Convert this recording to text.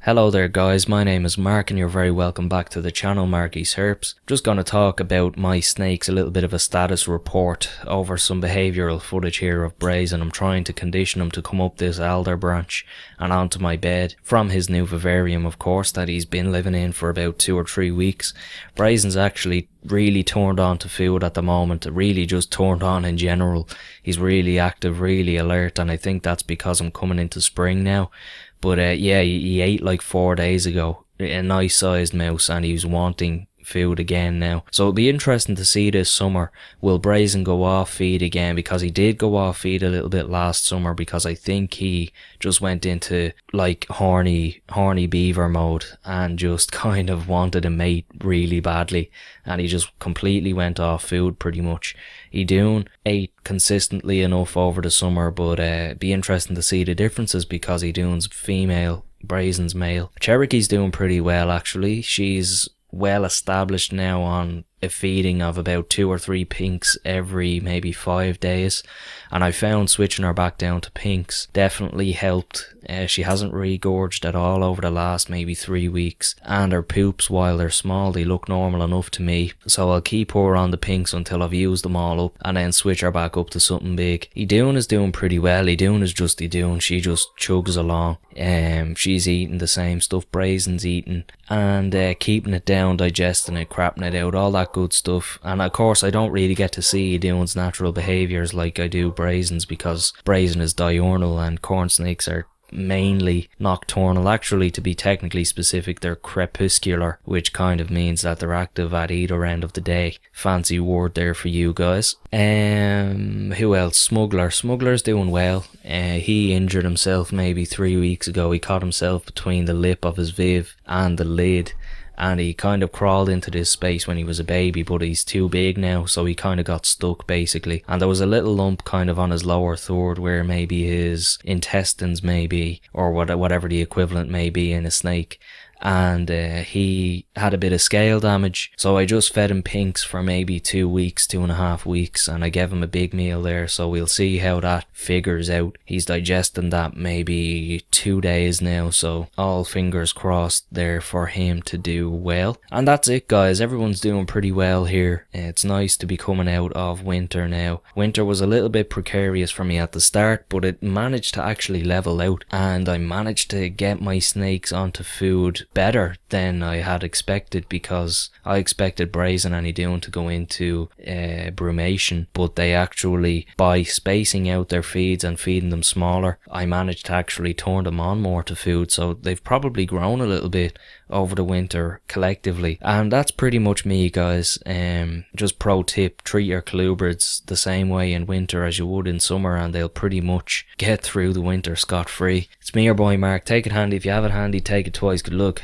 Hello there guys, my name is Mark and you're very welcome back to the channel Marky's Herps. Just going to talk about my snakes, a little bit of a status report over some behavioural footage here of Brazier. I'm trying to condition him to come up this alder branch and onto my bed from his new vivarium, of course, that he's been living in for about 2 or 3 weeks. Brazier's actually really turned on to food at the moment, really just turned on in general. He's really active, really alert, and I think that's because I'm coming into spring now. But yeah, he ate like 4 days ago, a nice sized mouse, and he was wanting food again now. So it'll be interesting to see this summer, will Brazen go off feed again, because he did go off feed a little bit last summer, because I think he just went into like horny beaver mode and just kind of wanted a mate really badly, and he just completely went off food pretty much. He ate consistently enough over the summer, but be interesting to see the differences, because he female, Brazen's male. Cherokee's doing pretty well actually. She's well established now on a feeding of about 2 or 3 pinks every maybe 5 days, and I found switching her back down to pinks definitely helped. She hasn't regorged at all over the last maybe 3 weeks, and her poops, while they're small, they look normal enough to me, so I'll keep her on the pinks until I've used them all up and then switch her back up to something big. Idune is doing pretty well. Idune is just Idune. She just chugs along. She's eating the same stuff Brazen's eating, and keeping it down, digesting it, crapping it out, all that good stuff. And of course I don't really get to see Idune's natural behaviours like I do Brazen's, because Brazen is diurnal and corn snakes are mainly nocturnal. Actually, to be technically specific, they're crepuscular, which kind of means that they're active at either end of the day. Fancy word there for you guys. Who else? Smuggler's doing well. He injured himself maybe 3 weeks ago. He caught himself between the lip of his viv and the lid, and he kind of crawled into this space when he was a baby, but he's too big now, so he kind of got stuck basically. And there was a little lump kind of on his lower third where maybe his intestines may be, or whatever the equivalent may be in a snake. And he had a bit of scale damage, so I just fed him pinks for maybe 2 weeks, 2.5 weeks, and I gave him a big meal there, so we'll see how that figures out. He's digesting that maybe 2 days now, so all fingers crossed there for him to do well. And that's it guys, everyone's doing pretty well here. It's nice to be coming out of winter now. Winter was a little bit precarious for me at the start, but it managed to actually level out, and I managed to get my snakes onto food better than I had expected, because I expected Brazen and Idune to go into brumation, but they actually, by spacing out their feeds and feeding them smaller, I managed to actually turn them on more to food, so they've probably grown a little bit over the winter collectively. And that's pretty much me guys. Just pro tip, treat your colubrids the same way in winter as you would in summer, and they'll pretty much get through the winter scot-free. It's me, your boy Mark. Take it handy. If you have it handy, take it twice. Good luck.